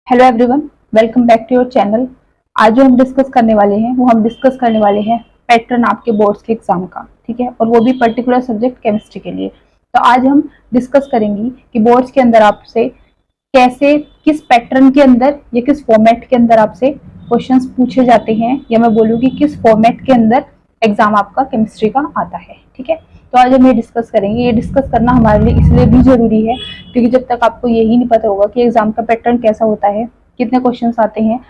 Hello everyone, welcome back to your channel. आज जो हम डिस्कस करने वाले हैं पैटर्न आपके बोर्ड्स के एग्जाम का, ठीक है, और वो भी पर्टिकुलर सब्जेक्ट केमिस्ट्री के लिए। तो आज हम डिस्कस करेंगे कि बोर्ड्स के अंदर आपसे कैसे, किस पैटर्न के अंदर या किस फॉर्मेट के अंदर आपसे क्वेश्चंस पूछे जाते हैं, या मैं बोलूँगी किस फॉर्मेट के अंदर एग्जाम आपका केमिस्ट्री का आता है। ठीक है, तो आज हम ये डिस्कस करेंगे। ये डिस्कस करना हमारे लिए इसलिए भी जरूरी है क्योंकि जब तक आपको यही नहीं पता होगा कि एग्जाम का पैटर्न कैसा होता है, कितने क्वेश्चंस आते हैं,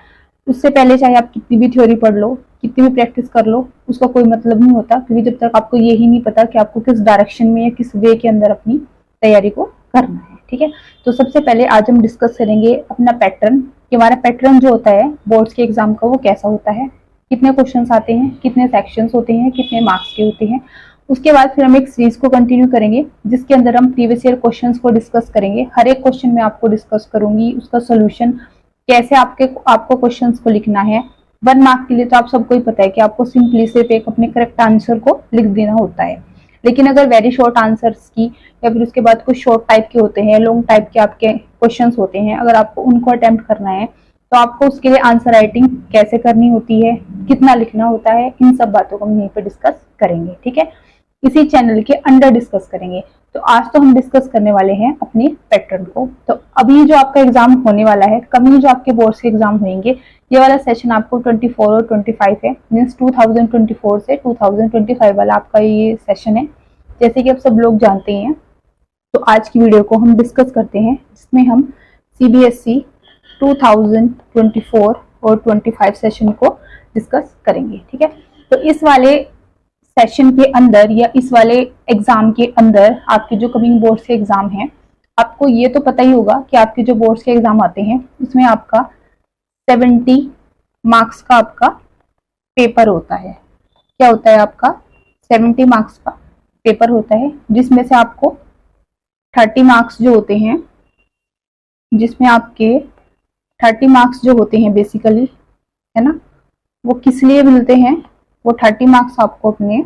उससे पहले चाहे आप कितनी भी थ्योरी पढ़ लो, कितनी भी प्रैक्टिस कर लो, उसका कोई मतलब नहीं होता। क्योंकि जब तक आपको यही नहीं पता कि आपको किस डायरेक्शन में या किस वे के अंदर अपनी तैयारी को करना है। ठीक है, तो सबसे पहले आज हम डिस्कस करेंगे अपना पैटर्न, कि हमारा पैटर्न जो होता है बोर्ड्स के एग्जाम का वो कैसा होता है, कितने क्वेश्चंस आते हैं, कितने सेक्शंस होते हैं, कितने मार्क्स के होते हैं। उसके बाद फिर हम एक सीरीज को कंटिन्यू करेंगे जिसके अंदर हम प्रीवियस ईयर क्वेश्चंस को डिस्कस करेंगे। हर एक क्वेश्चन में आपको डिस्कस करूंगी उसका सोल्यूशन, कैसे आपको क्वेश्चंस को लिखना है। 1 मार्क के लिए तो आप सबको ही पता है कि आपको सिंपली सिर्फ एक अपने करेक्ट आंसर को लिख देना होता है। लेकिन अगर वेरी शॉर्ट आंसर्स की या फिर उसके बाद कुछ शॉर्ट टाइप के होते हैं, लॉन्ग टाइप के आपके क्वेश्चंस होते हैं, अगर आपको उनको अटेम्प्ट करना है तो आपको उसके लिए आंसर राइटिंग कैसे करनी होती है, कितना लिखना होता है, इन सब बातों को हम यहीं पे डिस्कस करेंगे। ठीक है, इसी चैनल के अंडर डिस्कस करेंगे। तो आज तो हम डिस्कस करने वाले हैं अपने पैटर्न को। तो अभी जो आपका एग्जाम होने वाला है, कभी जो आपके बोर्ड्स के एग्जाम होंगे, ये वाला सेशन आपको 24 और 25 है, मीन्स 2024 से 2025 वाला आपका ये सेशन है, जैसे कि आप सब लोग जानते हैं। तो आज की वीडियो को हम डिस्कस करते हैं जिसमें हम CBSE 2024 और 25 सेशन को डिस्कस करेंगे। ठीक है, तो इस वाले सेशन के अंदर या इस वाले एग्जाम के अंदर आपके जो कमिंग बोर्ड्स के एग्जाम हैं, आपको ये तो पता ही होगा कि आपके जो बोर्ड्स के एग्जाम आते हैं उसमें आपका 70 मार्क्स का आपका पेपर होता है। क्या होता है आपका? 70 मार्क्स का पेपर होता है, जिसमें से आपको 30 मार्क्स जो होते हैं, जिसमें आपके 30 मार्क्स जो होते हैं बेसिकली, है ना, वो किस लिए मिलते हैं? वो 30 मार्क्स आपको अपने,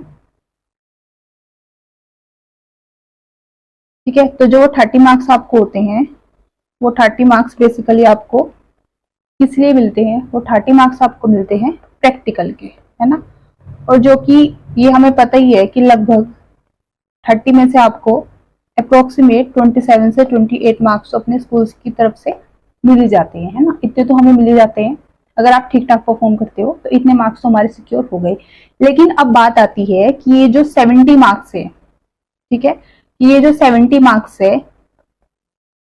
ठीक है, तो जो 30 मार्क्स आपको होते हैं, वो 30 मार्क्स बेसिकली आपको किस लिए मिलते हैं? वो 30 मार्क्स आपको मिलते हैं प्रैक्टिकल के, है ना। और जो कि ये हमें पता ही है कि लगभग 30 में से आपको अप्रोक्सीमेट 27 से 28 मार्क्स अपने स्कूल्स की तरफ से मिल जाते हैं, है ना। इतने तो हमें मिल जाते हैं, अगर आप ठीक ठाक परफॉर्म करते हो तो इतने मार्क्स तो हमारे सिक्योर हो गए। लेकिन अब बात आती है कि ये जो 70 मार्क्स है, ठीक है, ये जो 70 मार्क्स है,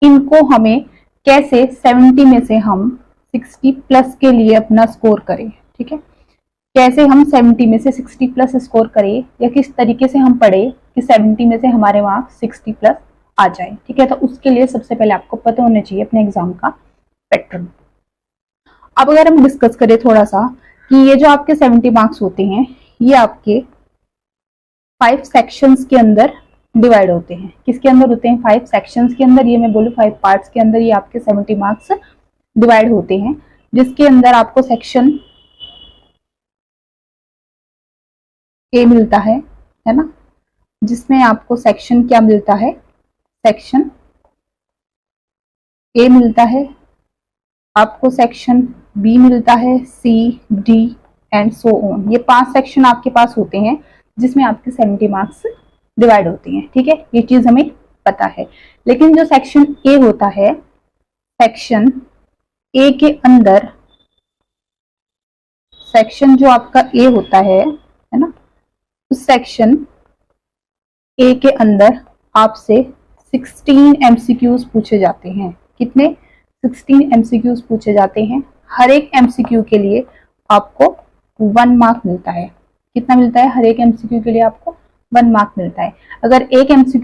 इनको हमें कैसे 70 में से हम 60 प्लस के लिए अपना स्कोर करें। ठीक है, कैसे हम 70 में से 60 प्लस स्कोर करें, या किस तरीके से हम पढ़े कि 70 में से हमारे मार्क्स 60 प्लस आ जाए। ठीक है, तो उसके लिए सबसे पहले आपको पता होना चाहिए अपने एग्जाम का पैटर्न। अब अगर हम डिस्कस करें थोड़ा सा कि ये जो आपके 70 मार्क्स होते हैं, ये आपके 5 सेक्शंस के अंदर डिवाइड होते हैं। किसके अंदर होते हैं? 5 सेक्शंस के अंदर, ये मैं बोलूँ 5 पार्ट्स के अंदर ये आपके 70 मार्क्स डिवाइड होते हैं, जिसके अंदर आपको सेक्शन ए मिलता है ना, जिसमें आपको सेक्शन क्या मिलता है? सेक्शन ए मिलता है, आपको सेक्शन बी मिलता है, सी, डी एंड सो ऑन। ये 5 सेक्शन आपके पास होते हैं जिसमें आपके 70 मार्क्स डिवाइड होते हैं। ठीक है, ये चीज हमें पता है। लेकिन जो सेक्शन ए होता है, सेक्शन ए के अंदर, सेक्शन जो आपका ए होता है ना, उस सेक्शन ए के अंदर आपसे 16 MCQs पूछे जाते हैं। कितने? 16 MCQs पूछे जाते हैं। हर एक MCQ के लिए आपको 1 मार्क मिलता है। कितना मिलता है? हर एक MCQ के लिए आपको 1 मार्क मिलता है। अगर एक MCQ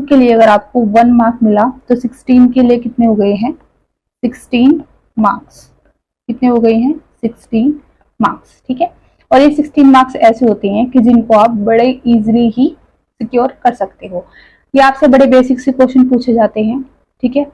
के लिए अगर आपको 1 मार्क मिला तो 16 के लिए कितने हो गए हैं? 16 मार्क्स। कितने हो गए हैं? 16 मार्क्स। ठीक है, और ये 16 मार्क्स ऐसे होते हैं कि जिनको आप बड़े इजीली ही सिक्योर कर सकते हो। ये आपसे बड़े बेसिक से क्वेश्चन पूछे जाते हैं। ठीक है,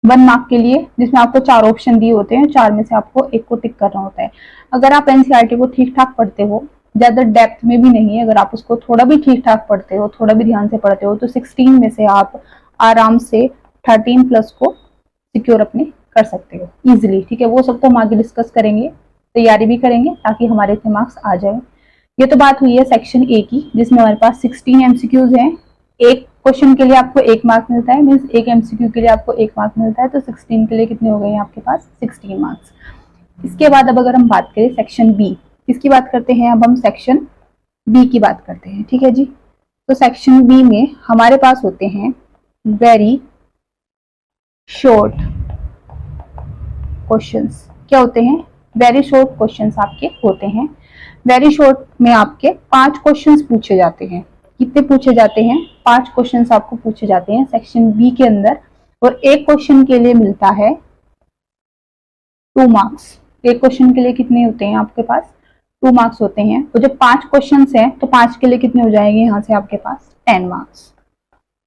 1 मार्क के लिए, जिसमें आपको 4 ऑप्शन दिए होते हैं, 4 में से आपको एक को टिक करना होता है। अगर आप NCERT को ठीक ठाक पढ़ते हो, ज्यादा डेप्थ में भी नहीं, अगर आप उसको थोड़ा भी ठीक ठाक पढ़ते हो, थोड़ा भी ध्यान से पढ़ते हो, तो 16 में से आप आराम से 13 प्लस को सिक्योर अपने कर सकते हो इजिली, ठीक है। वो सब तो हम आगे डिस्कस करेंगे, तैयारी भी करेंगे ताकि हमारे इतने मार्क्स आ जाए। ये तो बात हुई है सेक्शन ए की, जिसमें हमारे पास 16 एमसीक्यूज हैं। एक क्वेश्चन के लिए आपको 1 मार्क मिलता है, मीन्स एक एमसीक्यू के लिए आपको 1 मार्क मिलता है, तो 16 के लिए कितने हो गए हैं आपके पास 16 मार्क्स। इसके बाद अब अगर हम बात करें सेक्शन बी, किसकी बात करते हैं, अब हम सेक्शन बी की बात करते हैं, ठीक है जी। तो सेक्शन बी में हमारे पास होते हैं वेरी शॉर्ट क्वेश्चंस। क्या होते हैं, वेरी शॉर्ट क्वेश्चंस आपके होते हैं। वेरी शॉर्ट में आपके 5 क्वेश्चंस पूछे जाते हैं। कितने पूछे जाते हैं, 5 क्वेश्चंस आपको पूछे जाते हैं सेक्शन बी के अंदर, और एक क्वेश्चन के लिए मिलता है 2 मार्क्स। एक क्वेश्चन के लिए कितने होते हैं आपके पास 2 मार्क्स होते हैं। तो जब 5 क्वेश्चंस हैं तो 5 के लिए कितने हो जाएंगे यहाँ से आपके पास 10 मार्क्स।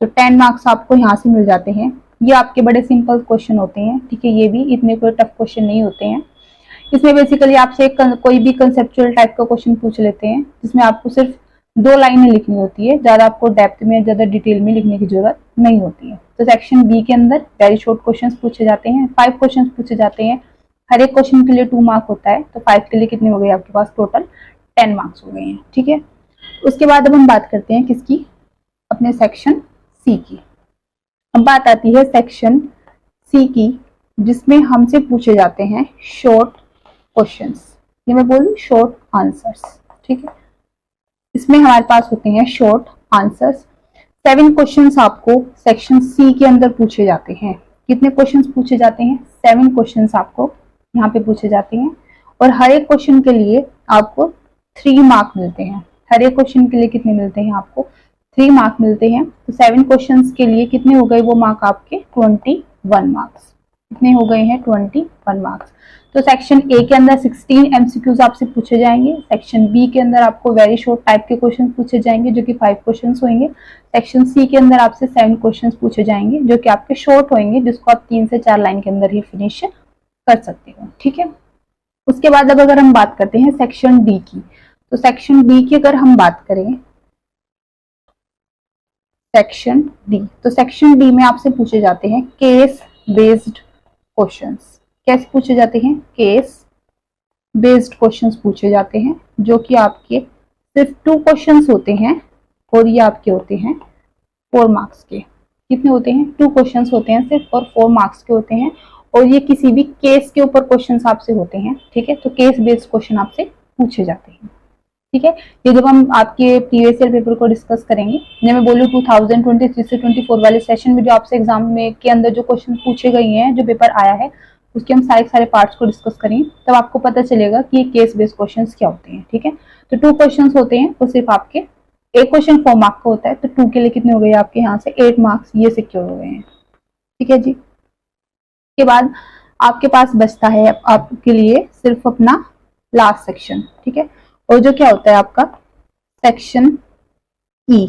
तो 10 मार्क्स आपको यहाँ से मिल जाते हैं। ये आपके बड़े सिंपल क्वेश्चन होते हैं, ठीक है। ये भी इतने कोई टफ क्वेश्चन नहीं होते हैं। इसमें बेसिकली आपसे कोई भी कंसेप्चुअल टाइप का क्वेश्चन पूछ लेते हैं, जिसमें आपको सिर्फ 2 लाइनें लिखनी होती है, ज्यादा आपको डेप्थ में, ज्यादा डिटेल में लिखने की जरूरत नहीं होती है। तो सेक्शन बी के अंदर वेरी शॉर्ट क्वेश्चंस पूछे जाते हैं, 5 क्वेश्चंस पूछे जाते हैं। हर एक क्वेश्चन के लिए 2 मार्क होता है, तो 5 के लिए कितने हो गए आपके पास टोटल 10 मार्क्स हो गए हैं, ठीक है। उसके बाद अब हम बात करते हैं किसकी, अपने सेक्शन सी की। अब बात आती है सेक्शन सी की, जिसमें हमसे पूछे जाते हैं शॉर्ट क्वेश्चंस। ये मैं बोलूँ शॉर्ट आंसर्स, ठीक है। इसमें हमारे पास होते हैं शॉर्ट आंसर्स। 7 क्वेश्चंस आपको सेक्शन सी के अंदर पूछे जाते हैं। कितने क्वेश्चंस पूछे जाते हैं, 7 क्वेश्चंस आपको यहाँ पे पूछे जाते हैं, और हर एक क्वेश्चन के लिए आपको 3 मार्क मिलते हैं। हर एक क्वेश्चन के लिए कितने मिलते हैं आपको 3 मार्क मिलते हैं। तो 7 क्वेश्चंस के लिए कितने हो गए वो मार्क आपके 21 मार्क्स। कितने हो गए हैं 21 मार्क्स। तो सेक्शन ए के अंदर 16 एमसीक्यूज आपसे पूछे जाएंगे। सेक्शन बी के अंदर आपको वेरी शॉर्ट टाइप के क्वेश्चन पूछे जाएंगे, जो कि 5 क्वेश्चन होंगे। सेक्शन सी के अंदर आपसे 7 क्वेश्चन पूछे जाएंगे, जो कि आपके शॉर्ट होंगे, जिसको आप 3 से 4 लाइन के अंदर ही फिनिश कर सकते हो, ठीक है। उसके बाद अब अगर हम बात करते हैं सेक्शन डी की, तो सेक्शन डी की अगर हम बात करें, सेक्शन डी, तो सेक्शन डी में आपसे पूछे जाते हैं केस बेस्ड क्वेश्चंस। कैसे पूछे जाते हैं, केस बेस्ड क्वेश्चंस पूछे जाते हैं, जो कि आपके सिर्फ 2 क्वेश्चंस होते हैं, और ये आपके होते हैं 4 मार्क्स के। कितने होते हैं, 2 क्वेश्चंस होते हैं सिर्फ, और 4 मार्क्स के होते हैं, और ये किसी भी केस के ऊपर क्वेश्चंस आपसे होते हैं, ठीक है। तो केस बेस्ड क्वेश्चन आपसे पूछे जाते हैं, ठीक है। ये जब हम आपके प्रीवियस ईयर पेपर को डिस्कस करेंगे, जब मैं बोलूँ 2023 से 24 वाले सेशन में जो आपसे एग्जाम में के अंदर जो क्वेश्चन पूछे गए हैं, जो पेपर आया है, उसके हम सारे पार्ट्स को डिस्कस करेंगे, तब आपको पता चलेगा कि ये केस बेस्ड क्वेश्चंस क्या होते हैं, ठीक है। तो 2 क्वेश्चंस होते हैं, वो सिर्फ आपके एक क्वेश्चन 4 मार्क का होता है, तो 2 के लिए कितने हो गए आपके यहाँ से 8 मार्क्स ये सिक्योर हो गए हैं, ठीक है जी। के बाद आपके पास बचता है आपके लिए सिर्फ अपना लास्ट सेक्शन, ठीक है। और जो क्या होता है आपका सेक्शन ई,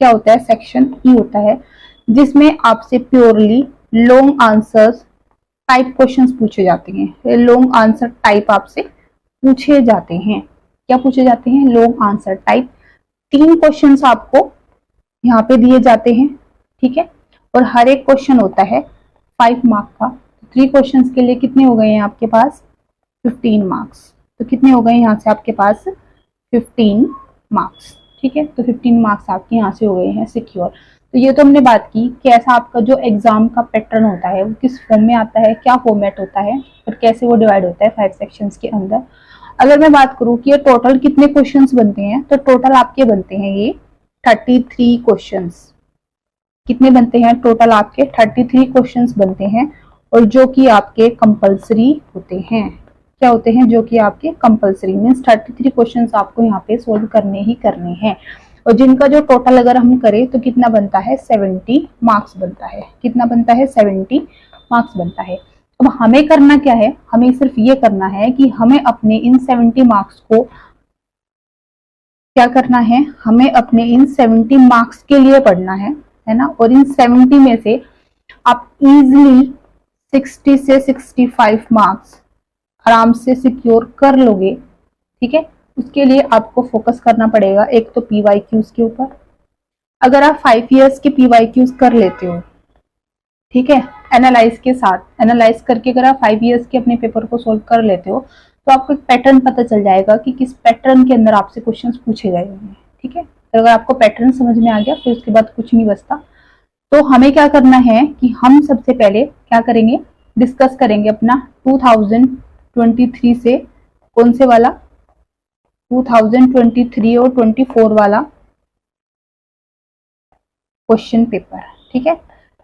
क्या होता है सेक्शन ई होता है, जिसमें आपसे purely long answers type questions पूछे जाते हैं। लॉन्ग आंसर टाइप आपसे पूछे जाते हैं। क्या पूछे जाते हैं, लॉन्ग आंसर टाइप। 3 क्वेश्चंस आपको यहाँ पे दिए जाते हैं, ठीक है, और हर एक क्वेश्चन होता है 5 मार्क का। 3 क्वेश्चंस के लिए कितने हो गए हैं आपके पास 15 मार्क्स। तो कितने हो गए यहाँ से आपके पास 15 मार्क्स, ठीक है। तो 15 मार्क्स आपके यहाँ से हो गए हैं सिक्योर। तो ये तो हमने बात की कि ऐसा आपका जो एग्जाम का पैटर्न होता है वो किस फॉर्म में आता है, क्या फॉर्मेट होता है, और कैसे वो डिवाइड होता है 5 सेक्शंस के अंदर। अगर मैं बात करूँ कि ये टोटल कितने क्वेश्चंस बनते हैं, तो टोटल आपके बनते हैं ये 33 क्वेश्चंस। कितने बनते हैं टोटल आपके 33 क्वेश्चंस बनते हैं, और जो कि आपके कंपल्सरी होते हैं। क्या होते हैं, जो कि आपके कंपल्सरी, मीन्स 33 क्वेश्चंस आपको यहाँ पे सोल्व करने ही करने हैं, और जिनका जो टोटल अगर हम करें तो कितना बनता है 70 मार्क्स बनता है। कितना बनता है 70 मार्क्स बनता है। अब हमें करना क्या है, हमें सिर्फ ये करना है कि हमें अपने इन 70 मार्क्स को क्या करना है, हमें अपने इन 70 मार्क्स के लिए पढ़ना है ना। और इन 70 में से आप इजिली 60 से 65 मार्क्स आराम से सिक्योर कर लोगे, ठीक है। उसके लिए आपको फोकस करना पड़ेगा एक तो पीवाईक्यूज के ऊपर। अगर आप 5 इयर्स के पीवाईक्यूज कर लेते हो, ठीक है, एनालाइज के साथ एनालाइज करके अगर आप 5 ईयर्स के अपने पेपर को सोल्व कर लेते हो तो आपको एक पैटर्न पता चल जाएगा कि किस पैटर्न के अंदर आपसे क्वेश्चंस पूछे गए हैं। ठीक है, तो अगर आपको पैटर्न समझ में आ गया फिर उसके बाद कुछ नहीं बचता। तो हमें क्या करना है कि हम सबसे पहले क्या करेंगे, डिस्कस करेंगे अपना 2023 से कौन से वाला 2023 और 24 वाला क्वेश्चन पेपर। ठीक है,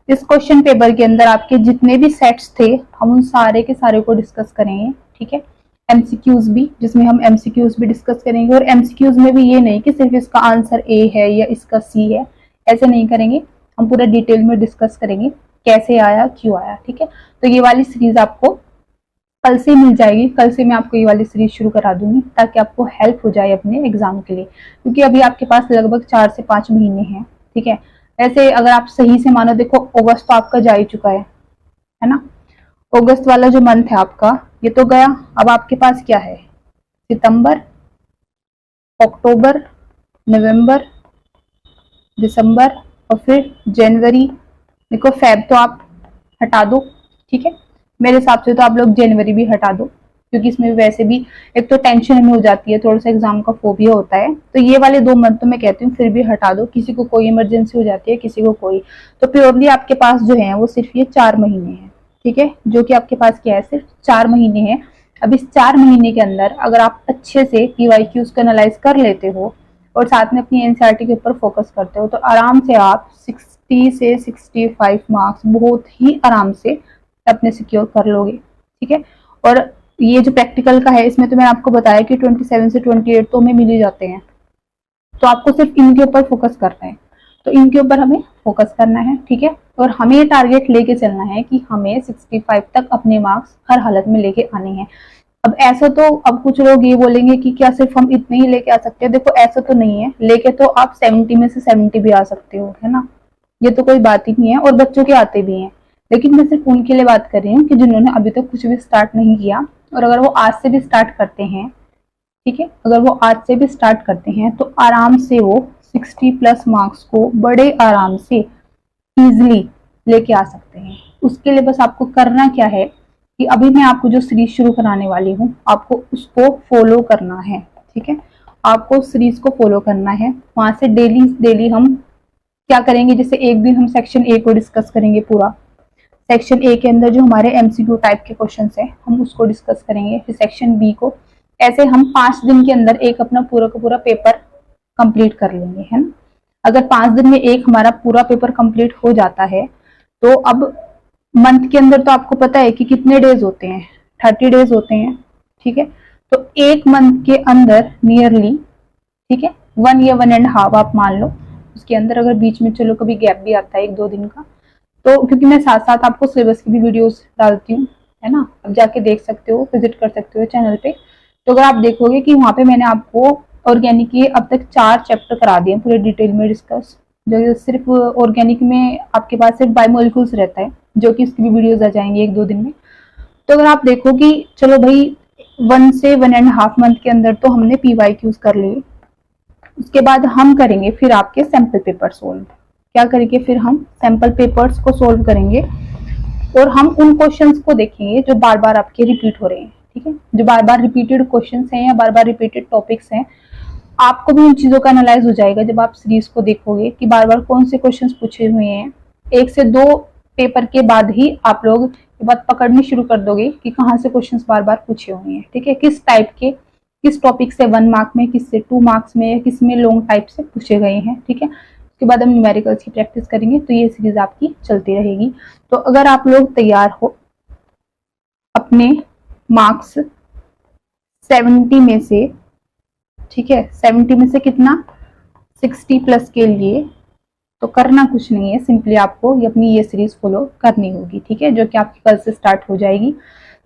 इस क्वेश्चन पेपर के अंदर आपके जितने भी सेट्स थे हम उन सारे के सारे को डिस्कस करेंगे। ठीक है, एमसीक्यूज भी, जिसमें हम एमसीक्यूज भी डिस्कस करेंगे। और एमसीक्यूज में भी ये नहीं कि सिर्फ इसका आंसर ए है या इसका सी है, ऐसे नहीं करेंगे, हम पूरा डिटेल में डिस्कस करेंगे कैसे आया क्यों आया। ठीक है, तो ये वाली सीरीज आपको कल से मिल जाएगी, कल से मैं आपको ये वाली सीरीज शुरू करा दूंगी ताकि आपको हेल्प हो जाए अपने एग्जाम के लिए, क्योंकि अभी आपके पास लगभग 4 से 5 महीने हैं। ठीक है, ऐसे अगर आप सही से मानो, देखो अगस्त तो आपका जा ही चुका है ना, अगस्त वाला जो मंथ है आपका ये तो गया। अब आपके पास क्या है, सितंबर, अक्टूबर, नवंबर, दिसंबर और फिर जनवरी। देखो फेब तो आप हटा दो। ठीक है, मेरे हिसाब से तो आप लोग जनवरी भी हटा दो, क्योंकि इसमें वैसे भी एक तो टेंशन हमें हो जाती है, थोड़ा सा एग्जाम का फोबिया होता है। तो ये वाले 2 मंथ तो मैं कहती हूँ फिर भी हटा दो, किसी को कोई इमरजेंसी हो जाती है, किसी को कोई, तो प्योरली आपके पास जो है वो सिर्फ ये 4 महीने हैं। ठीक है, जो कि आपके पास क्या है, सिर्फ 4 महीने हैं। अब इस 4 महीने के अंदर अगर आप अच्छे से पीवाईक्यूज को एनालाइज कर लेते हो और साथ में अपनी एनसीईआरटी के ऊपर फोकस करते हो तो आराम से आप 60 से 65 मार्क्स बहुत ही आराम से अपने सिक्योर कर लोगे। ठीक है, और ये जो प्रैक्टिकल का है इसमें तो मैंने आपको बताया कि 27 से 28 तो हमें मिल ही जाते हैं, तो आपको सिर्फ इनके ऊपर फोकस करना है, तो इनके ऊपर हमें फोकस करना है। ठीक है, और हमें ये टारगेट लेके चलना है कि हमें 65 तक अपने मार्क्स हर हालत में लेके आने हैं। अब ऐसा तो, अब कुछ लोग ये बोलेंगे कि क्या सिर्फ हम इतने ही लेके आ सकते हैं, देखो ऐसा तो नहीं है, लेके तो आप 70 में से 70 भी आ सकते हो, है ना, ये तो कोई बात ही नहीं है, और बच्चों के आते भी हैं। लेकिन मैं सिर्फ उनके लिए बात कर रही हूँ कि जिन्होंने अभी तक कुछ भी स्टार्ट नहीं किया, और अगर वो आज से भी स्टार्ट करते हैं, ठीक है, अगर वो आज से भी स्टार्ट करते हैं तो आराम से वो 60+ मार्क्स को बड़े आराम से इजिली लेके आ सकते हैं। उसके लिए बस आपको करना क्या है कि अभी मैं आपको जो सीरीज शुरू कराने वाली हूँ आपको उसको फॉलो करना है। ठीक है, आपको सीरीज को फॉलो करना है, वहां से डेली हम क्या करेंगे, जैसे एक दिन हम सेक्शन ए को डिस्कस करेंगे, पूरा सेक्शन ए के अंदर जो हमारे एमसीक्यू टाइप के क्वेश्चंस हैं हम उसको डिस्कस करेंगे, फिर सेक्शन बी को, ऐसे हम 5 दिन के अंदर एक अपना पूरा का पूरा पेपर कंप्लीट कर लेंगे, है ना। अगर 5 दिन में एक हमारा पूरा पेपर कंप्लीट हो जाता है तो अब मंथ के अंदर तो आपको पता है कि कितने डेज होते हैं, 30 डेज होते हैं। ठीक है, तो एक मंथ के अंदर नियरली, ठीक है, 1 या 1.5 आप मान लो, उसके अंदर अगर बीच में चलो कभी गैप भी आता है 1-2 दिन का, तो क्योंकि मैं साथ साथ आपको सिलेबस की भी वीडियोस डालती हूँ, है ना, अब जाके देख सकते हो, विजिट कर सकते हो चैनल पे। तो अगर आप देखोगे कि वहाँ पे मैंने आपको ऑर्गेनिक के अब तक 4 चैप्टर करा दिए पूरे डिटेल में डिस्कस, जो सिर्फ ऑर्गेनिक में आपके पास सिर्फ बायोमोलिक्यूल्स रहता है, जो कि इसकी भी वीडियोस आ जाएंगी 1-2 दिन में। तो अगर आप देखो कि चलो भाई 1 से 1.5 मंथ के अंदर तो हमने पीवाईक्यूज कर लिए, उसके बाद हम करेंगे फिर आपके सैंपल पेपर सोल्व। क्या करेंगे, फिर हम सैंपल पेपर्स को सोल्व करेंगे और हम उन क्वेश्चंस को देखेंगे जो बार बार आपके रिपीट हो रहे हैं। ठीक है, जो बार बार रिपीटेड क्वेश्चंस हैं या बार बार रिपीटेड टॉपिक्स हैं, आपको भी उन चीजों का एनालाइज हो जाएगा जब आप सीरीज को देखोगे कि बार बार कौन से क्वेश्चंस पूछे हुए हैं। 1 से 2 पेपर के बाद ही आप लोग ये बात पकड़नी शुरू कर दोगे कि कहाँ से क्वेश्चंस बार बार पूछे हुए हैं। ठीक है, किस टाइप के, किस टॉपिक से 1 मार्क में, किस से 2 मार्क्स में, किस में लॉन्ग टाइप से पूछे गए हैं। ठीक है, उसके बाद हम न्यूमेरिकल्स की प्रैक्टिस करेंगे, तो ये सीरीज आपकी चलती रहेगी। तो अगर आप लोग तैयार हो अपने मार्क्स 70 में से, ठीक है, 70 में से कितना, 60+ के लिए, तो करना कुछ नहीं है, सिंपली आपको अपनी ये सीरीज फॉलो करनी होगी। ठीक है, जो कि आपकी कल से स्टार्ट हो जाएगी।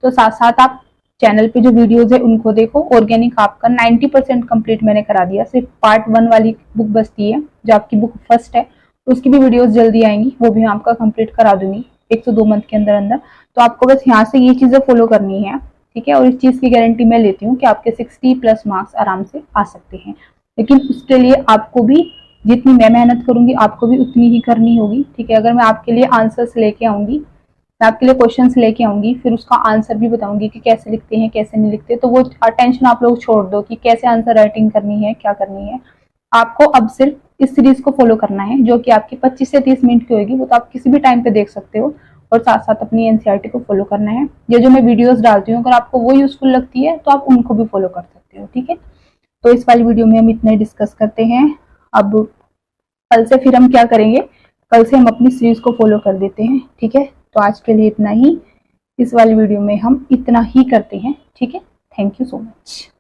तो साथ साथ आप चैनल पे जो वीडियोस है उनको देखो। ऑर्गेनिक आपका 90% कंप्लीट मैंने करा दिया, सिर्फ पार्ट 1 वाली बुक बचती है जो आपकी बुक फर्स्ट है, उसकी भी वीडियोस जल्दी आएंगी, वो भी मैं आपका कंप्लीट करा दूंगी 1 से 2 मंथ के अंदर अंदर। तो आपको बस यहाँ से ये चीजें फॉलो करनी है। ठीक है, और इस चीज की गारंटी मैं लेती हूँ कि आपके 60+ मार्क्स आराम से आ सकते हैं, लेकिन उसके लिए आपको भी जितनी मैं मेहनत करूंगी आपको भी उतनी ही करनी होगी। ठीक है, अगर मैं आपके लिए आंसर्स लेके आऊंगी मैं आपके लिए क्वेश्चंस लेके आऊंगी, फिर उसका आंसर भी बताऊंगी कि कैसे लिखते हैं कैसे नहीं लिखते। तो वो टेंशन आप लोग छोड़ दो कि कैसे आंसर राइटिंग करनी है, क्या करनी है। आपको अब सिर्फ इस सीरीज को फॉलो करना है, जो कि आपकी 25 से 30 मिनट की होगी। वो तो आप किसी भी टाइम पे देख सकते हो, और साथ साथ अपनी एनसीईआरटी को फॉलो करना है। ये जो मैं वीडियोस डालती हूँ, अगर आपको वो यूजफुल लगती है तो आप उनको भी फॉलो कर सकते हो, ठीक है। तो इस वाली वीडियो में हम इतना ही डिस्कस करते हैं। अब कल से फिर हम क्या करेंगे, कल से हम अपनी सीरीज को फॉलो कर देते हैं, ठीक है। तो आज के लिए इतना ही, इस वाली वीडियो में हम इतना ही करते हैं, ठीक है। Thank you so much.